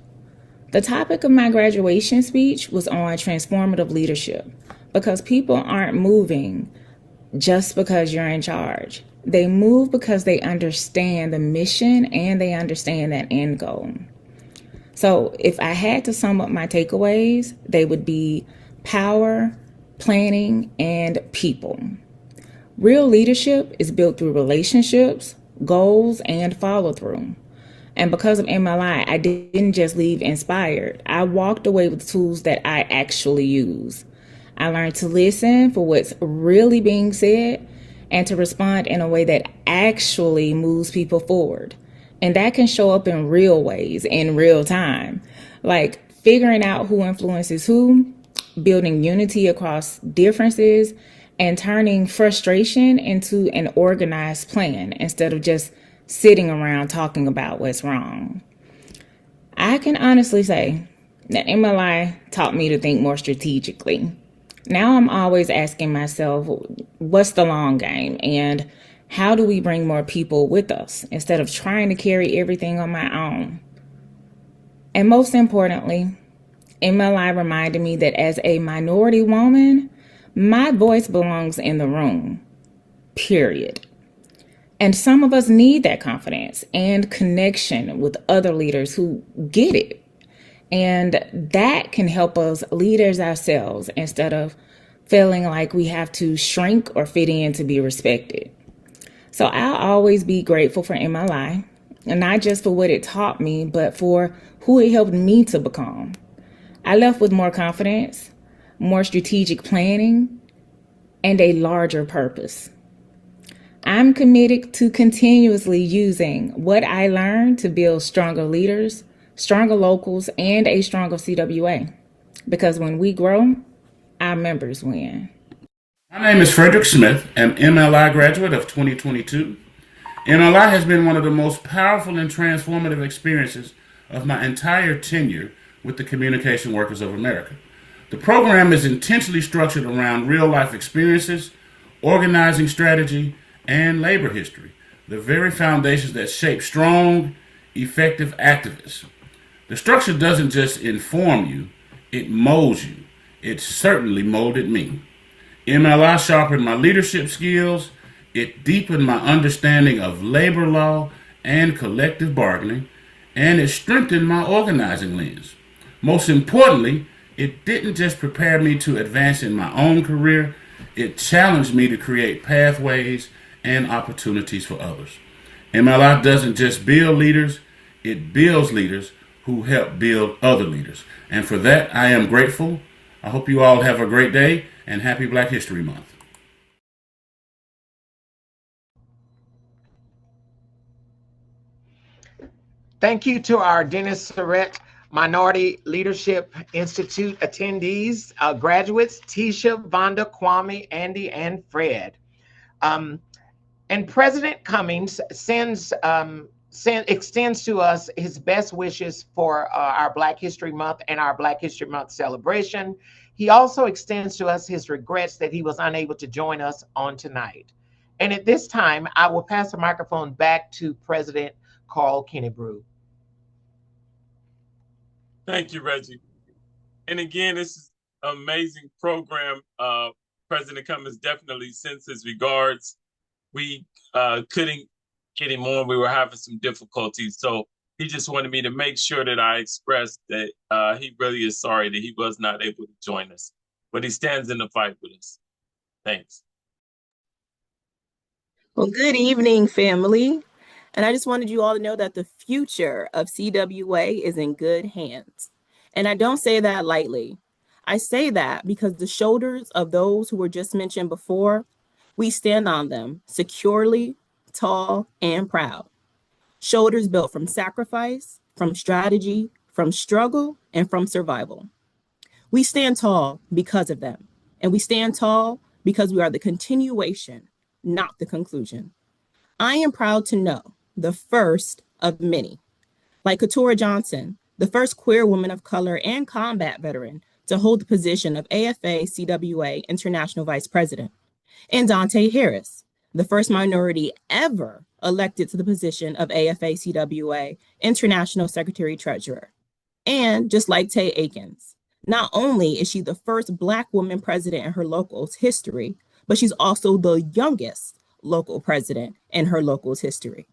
The topic of my graduation speech was on transformative leadership, because people aren't moving just because you're in charge. They move because they understand the mission and they understand that end goal. So if I had to sum up my takeaways, they would be power, planning, and people. Real leadership is built through relationships, goals, and follow through. And because of MLI, I didn't just leave inspired. I walked away with tools that I actually use. I learned to listen for what's really being said and to respond in a way that actually moves people forward. And that can show up in real ways, in real time, like figuring out who influences who, building unity across differences, and turning frustration into an organized plan instead of just sitting around talking about what's wrong. I can honestly say that MLI taught me to think more strategically. Now I'm always asking myself, what's the long game? And how do we bring more people with us instead of trying to carry everything on my own? And most importantly, MLI reminded me that as a minority woman, my voice belongs in the room, period. And some of us need that confidence and connection with other leaders who get it. And that can help us leaders ourselves instead of feeling like we have to shrink or fit in to be respected. So I'll always be grateful for MLI, and not just for what it taught me, but for who it helped me to become. I left with more confidence, more strategic planning, and a larger purpose. I'm committed to continuously using what I learned to build stronger leaders, stronger locals, and a stronger CWA. Because when we grow, our members win. My name is Frederick Smith, an MLI graduate of 2022. MLI has been one of the most powerful and transformative experiences of my entire tenure with the Communication Workers of America. The program is intentionally structured around real-life experiences, organizing strategy, and labor history, the very foundations that shape strong, effective activists. The structure doesn't just inform you, it molds you. It certainly molded me. MLI sharpened my leadership skills, it deepened my understanding of labor law and collective bargaining, and it strengthened my organizing lens. Most importantly, it didn't just prepare me to advance in my own career, it challenged me to create pathways and opportunities for others. MLI doesn't just build leaders, it builds leaders who help build other leaders. And for that, I am grateful. I hope you all have a great day and happy Black History Month. Thank you to our Dennis Surratt Minority Leadership Institute attendees, graduates, Tisha, Vonda, Kwame, Andy, and Fred. And President Cummings extends to us his best wishes for our Black History Month and our Black History Month celebration. He also extends to us his regrets that he was unable to join us on tonight. And at this time, I will pass the microphone back to President Carl Kennebrew. Thank you, Reggie. And again, this is an amazing program. President Cummings definitely sends his regards. We couldn't get him on. We were having some difficulties. So he just wanted me to make sure that I expressed that he really is sorry that he was not able to join us. But he stands in the fight with us. Thanks. Well, good evening, family. And I just wanted you all to know that the future of CWA is in good hands. And I don't say that lightly. I say that because the shoulders of those who were just mentioned before, we stand on them securely, tall, and proud. Shoulders built from sacrifice, from strategy, from struggle, and from survival. We stand tall because of them, and we stand tall because we are the continuation, not the conclusion. I am proud to know the first of many, like Keturah Johnson, the first queer woman of color and combat veteran to hold the position of AFA CWA International Vice President, and Dante Harris, the first minority ever elected to the position of AFA CWA International Secretary Treasurer. And just like Tay Akins, not only is she the first Black woman president in her local's history, but she's also the youngest local president in her local's history.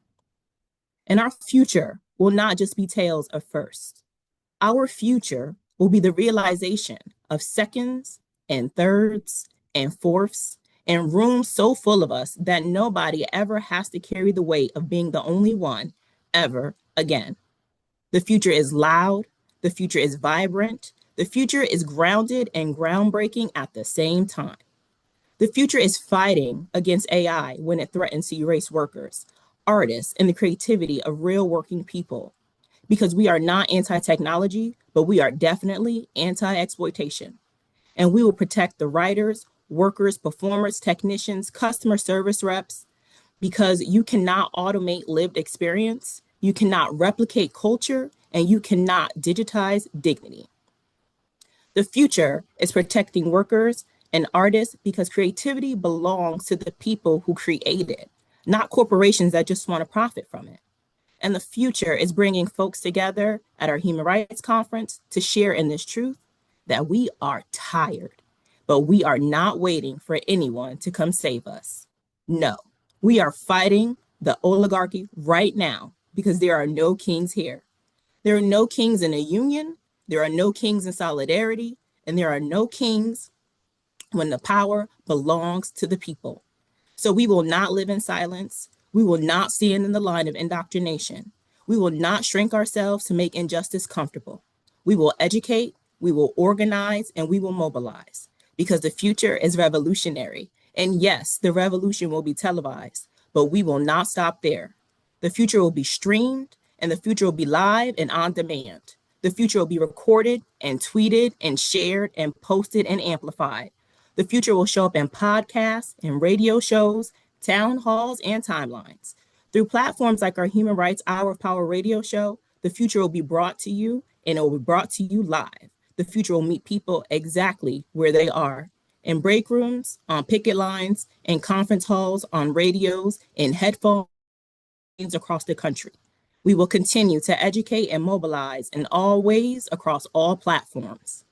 And our future will not just be tales of firsts. Our future will be the realization of seconds and thirds and fourths and rooms so full of us that nobody ever has to carry the weight of being the only one ever again. The future is loud. The future is vibrant. The future is grounded and groundbreaking at the same time. The future is fighting against AI when it threatens to erase workers, artists, and the creativity of real working people. Because we are not anti-technology, but we are definitely anti-exploitation. And we will protect the writers, workers, performers, technicians, customer service reps, because you cannot automate lived experience, you cannot replicate culture, and you cannot digitize dignity. The future is protecting workers and artists because creativity belongs to the people who create it, not corporations that just want to profit from it. And the future is bringing folks together at our Human Rights Conference to share in this truth that we are tired, but we are not waiting for anyone to come save us. No, we are fighting the oligarchy right now because there are no kings here. There are no kings in a union, there are no kings in solidarity, and there are no kings when the power belongs to the people. So we will not live in silence. We will not stand in the line of indoctrination. We will not shrink ourselves to make injustice comfortable. We will educate, we will organize, and we will mobilize because the future is revolutionary. And yes, the revolution will be televised, but we will not stop there. The future will be streamed, and the future will be live and on demand. The future will be recorded and tweeted and shared and posted and amplified. The future will show up in podcasts and radio shows, town halls, and timelines. Through platforms like our Human Rights Hour of Power radio show, the future will be brought to you, and it will be brought to you live. The future will meet people exactly where they are, in break rooms, on picket lines, in conference halls, on radios, in headphones across the country. We will continue to educate and mobilize in all ways across all platforms.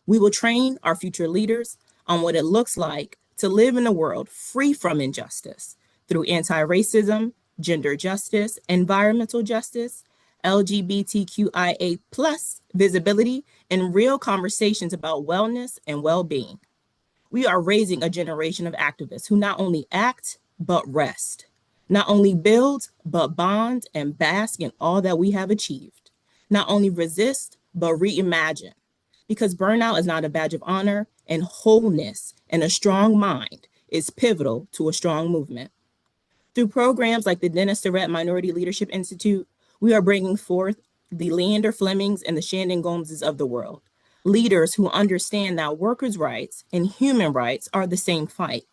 We will train our future leaders on what it looks like to live in a world free from injustice through anti-racism, gender justice, environmental justice, LGBTQIA+ visibility, and real conversations about wellness and well-being. We are raising a generation of activists who not only act, but rest. Not only build, but bond and bask in all that we have achieved. Not only resist, but reimagine. Because burnout is not a badge of honor, and wholeness and a strong mind is pivotal to a strong movement. Through programs like the Dennis Surratt Minority Leadership Institute, we are bringing forth the Leander Flemings and the Shandon Gomeses of the world, leaders who understand that workers' rights and human rights are the same fight,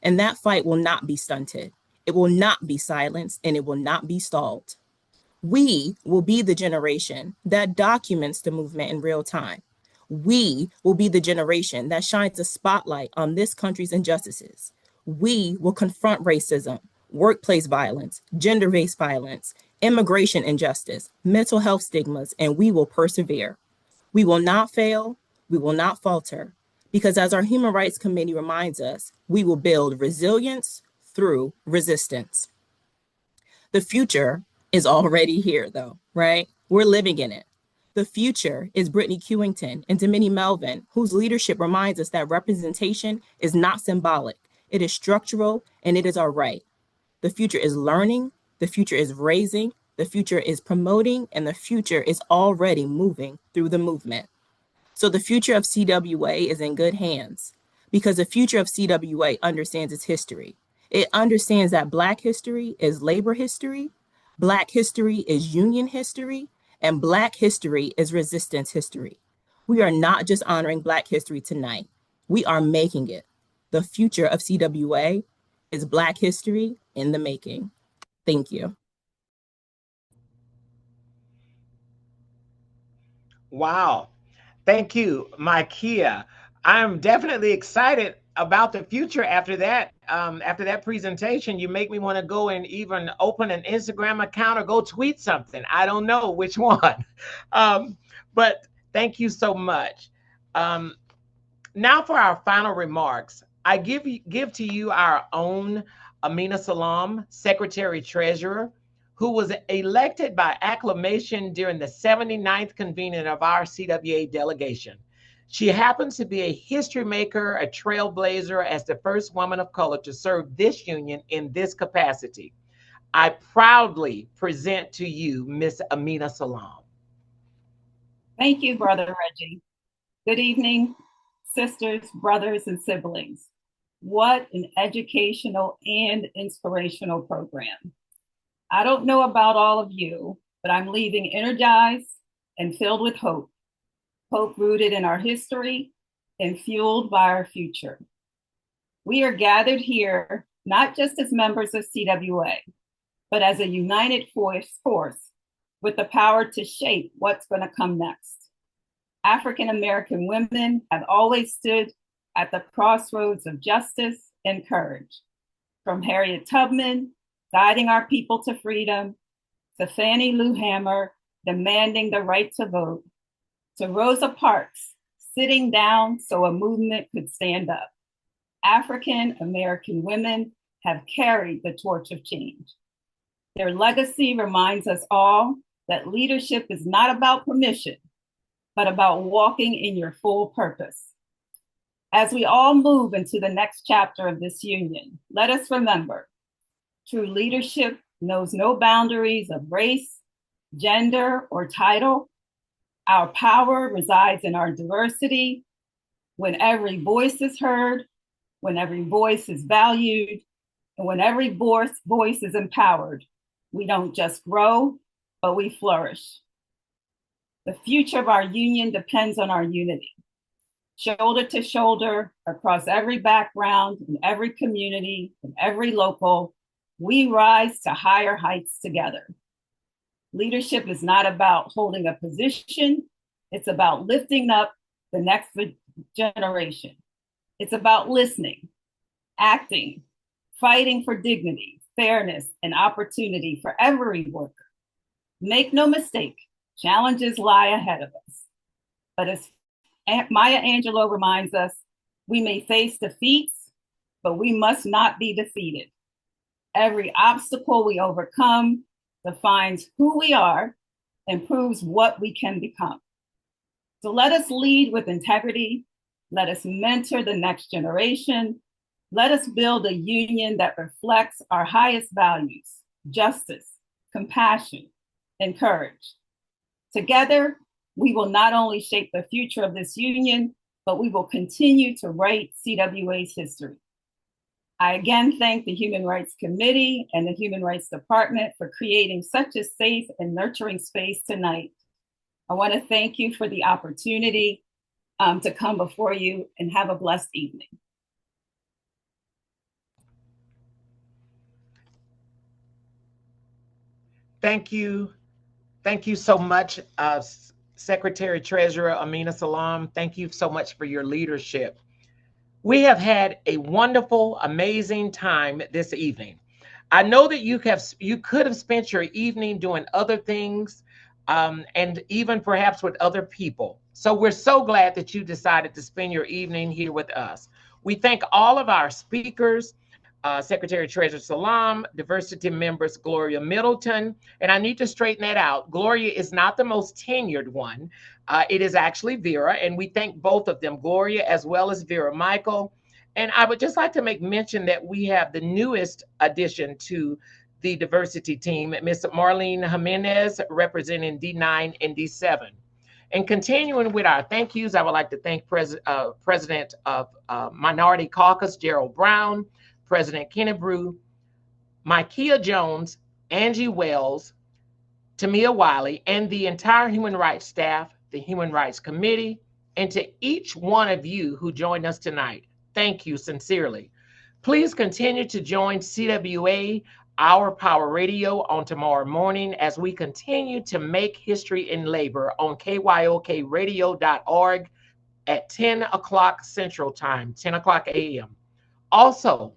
and that fight will not be stunted. It will not be silenced, and it will not be stalled. We will be the generation that documents the movement in real time. We will be the generation that shines a spotlight on this country's injustices. We will confront racism, workplace violence, gender-based violence, immigration injustice, mental health stigmas, and we will persevere. We will not fail, we will not falter, because as our Human Rights Committee reminds us, we will build resilience through resistance. The future is already here though, right? We're living in it. The future is Brittany Kewington and Dominique Melvin, whose leadership reminds us that representation is not symbolic, it is structural, and it is our right. The future is learning, the future is raising, The future is promoting, and the future is already moving through the movement. So the future of CWA is in good hands because the future of CWA understands its history. It understands that Black history is labor history, Black history is union history, and Black history is resistance history. We are not just honoring Black history tonight. We are making it. The future of CWA is Black history in the making. Thank you. Wow. Thank you, Micaiah. I'm definitely excited about the future after that. After that presentation, you make me want to go and even open an Instagram account or go tweet something. I don't know which one. But thank you so much. Now for our final remarks, I give to you our own Amina Salam, Secretary Treasurer, who was elected by acclamation during the 79th convening of our CWA delegation. She happens to be a history maker, a trailblazer as the first woman of color to serve this union in this capacity. I proudly present to you Miss Amina Salam. Thank you, Brother Reggie. Good evening, sisters, brothers, and siblings. What an educational and inspirational program. I don't know about all of you, but I'm leaving energized and filled with hope. Hope rooted in our history and fueled by our future. We are gathered here not just as members of CWA, but as a united force with the power to shape what's going to come next. African American women have always stood at the crossroads of justice and courage. From Harriet Tubman, guiding our people to freedom, to Fannie Lou Hamer, demanding the right to vote, to Rosa Parks, sitting down so a movement could stand up. African American women have carried the torch of change. Their legacy reminds us all that leadership is not about permission, but about walking in your full purpose. As we all move into the next chapter of this union, let us remember, true leadership knows no boundaries of race, gender, or title. Our power resides in our diversity. When every voice is heard, when every voice is valued, and when every voice is empowered, we don't just grow, but we flourish. The future of our union depends on our unity. Shoulder to shoulder, across every background, in every community, in every local, we rise to higher heights together. Leadership is not about holding a position. It's about lifting up the next generation. It's about listening, acting, fighting for dignity, fairness, and opportunity for every worker. Make no mistake, challenges lie ahead of us. But as Maya Angelou reminds us, we may face defeats, but we must not be defeated. Every obstacle we overcome defines who we are and proves what we can become. So let us lead with integrity. Let us mentor the next generation. Let us build a union that reflects our highest values, justice, compassion, and courage. Together, we will not only shape the future of this union, but we will continue to write CWA's history. I again thank the Human Rights Committee and the Human Rights Department for creating such a safe and nurturing space tonight. I want to thank you for the opportunity to come before you, and have a blessed evening. Thank you. Thank you so much, Secretary Treasurer Amina Salam. Thank you so much for your leadership. We have had a wonderful, amazing time this evening. I know that you could have spent your evening doing other things, and even perhaps with other people. So we're so glad that you decided to spend your evening here with us. We thank all of our speakers, Secretary Treasurer Salam, diversity members Gloria Middleton, and I need to straighten that out. Gloria is not the most tenured one. It is actually Vera, and we thank both of them, Gloria as well as Vera Michael. And I would just like to make mention that we have the newest addition to the diversity team, Ms. Marlene Jimenez, representing D9 and D7. And continuing with our thank yous, I would like to thank President of Minority Caucus, Gerald Brown, President Kenneth Brew, Micaiah Jones, Angie Wells, Tamia Wiley, and the entire Human Rights staff, the Human Rights Committee, and to each one of you who joined us tonight. Thank you sincerely. Please continue to join CWA, Our Power Radio, on tomorrow morning as we continue to make history in labor on kyokradio.org at 10 o'clock Central Time, 10 o'clock a.m. Also,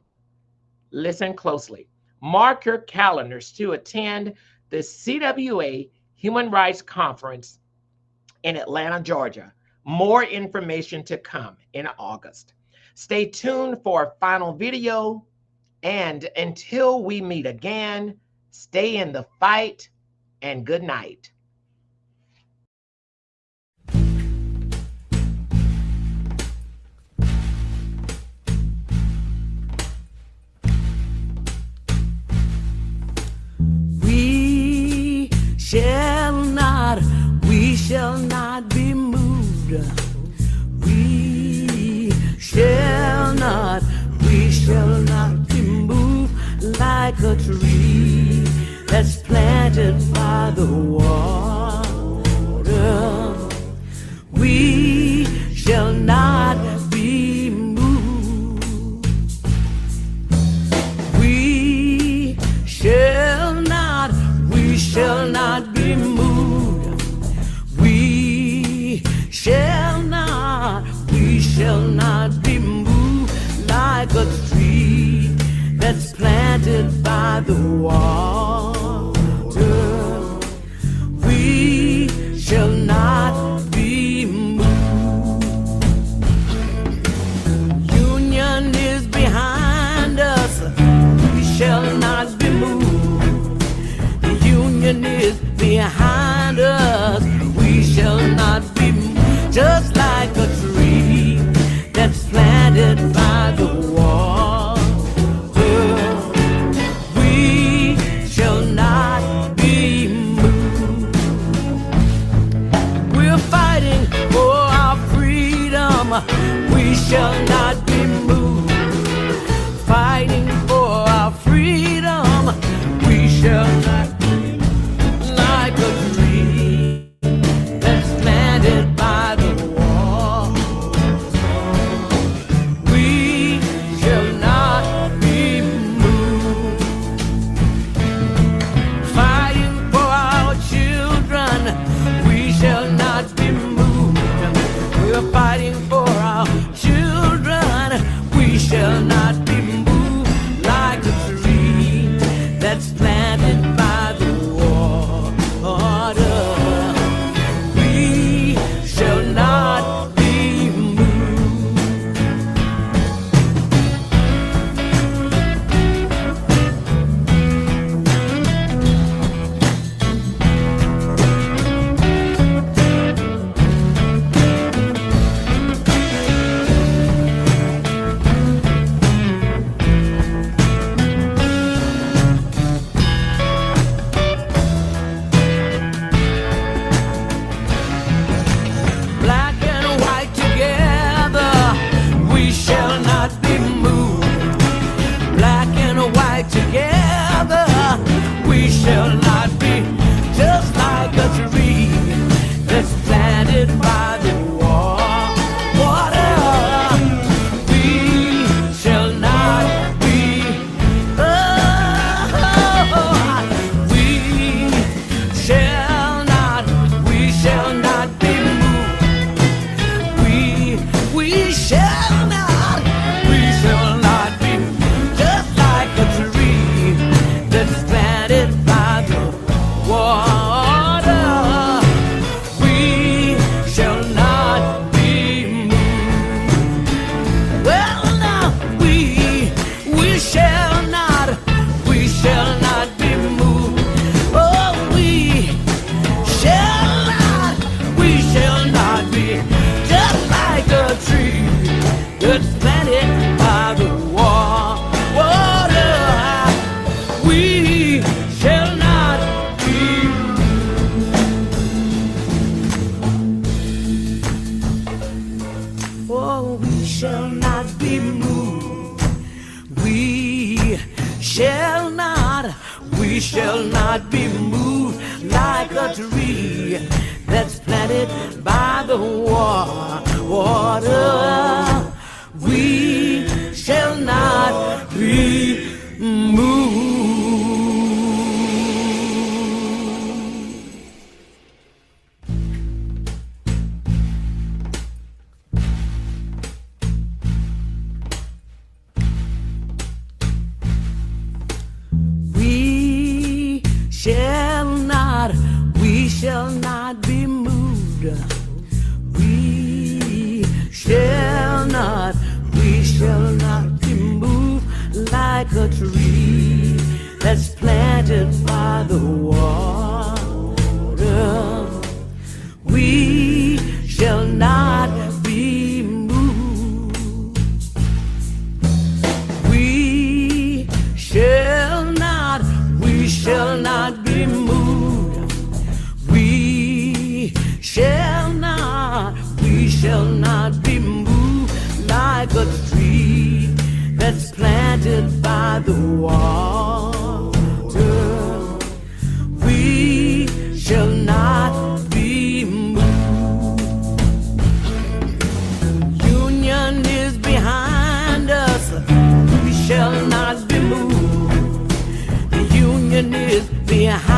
listen closely. Mark your calendars to attend the CWA Human Rights Conference in Atlanta, Georgia. More information to come in August. Stay tuned for a final video, and until we meet again, stay in the fight and good night. We shall not be moved. We shall not be moved like a tree that's planted by the water. We shall not be moved. We shall not be moved. We shall not be moved like a tree that's planted by the water. We shall not be moved. Union is behind us. We shall not be moved. The union is behind us. We shall not be moved. Just like a tree that's planted by the water. We shall not be moved. We're fighting for our freedom. We shall not be moved. Fighting for our freedom. We shall not be moved. Like a tree that's planted by the fighting for our children. Oh, we shall not be moved. We shall not be moved like a tree that's planted by the water. We shall not be moved. We shall not be moved. We shall not be moved like a tree that's planted by the water. We shall not be moved. We shall not be moved. We shall not be moved like a tree that's planted by the water. We shall not be moved. Union is behind us. We shall not be moved. The union is behind